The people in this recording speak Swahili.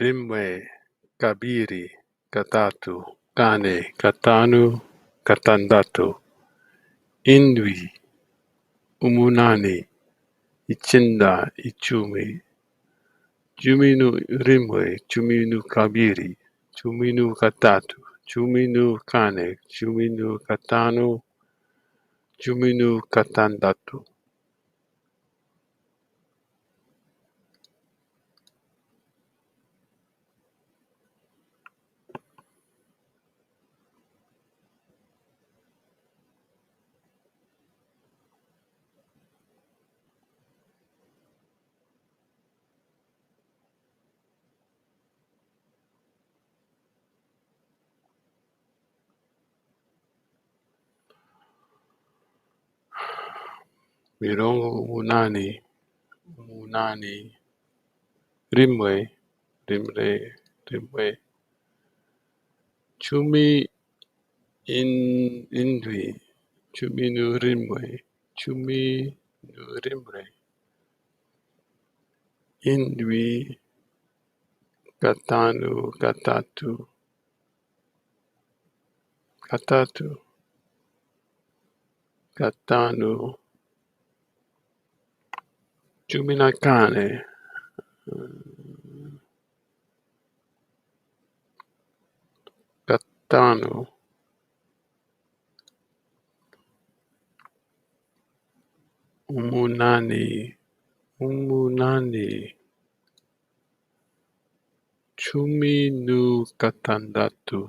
rimwe, kabiri, gatatu, kane, gatanu, gatandatu, indwi, umunani, icyenda, icumi, cumi rimwe, cumi kabiri, cumi gatatu, cumi kane, cumi gatanu, cumi gatandatu. Mirongo umunani, umunani, rimwe, rimwe, rimwe, cumi indwi, cumi rimwe, cumi rimwe, indwi, gatanu, gatatu, gatatu, gatanu, cumi kane, gatanu, umunani, umunani, cumi gatandatu.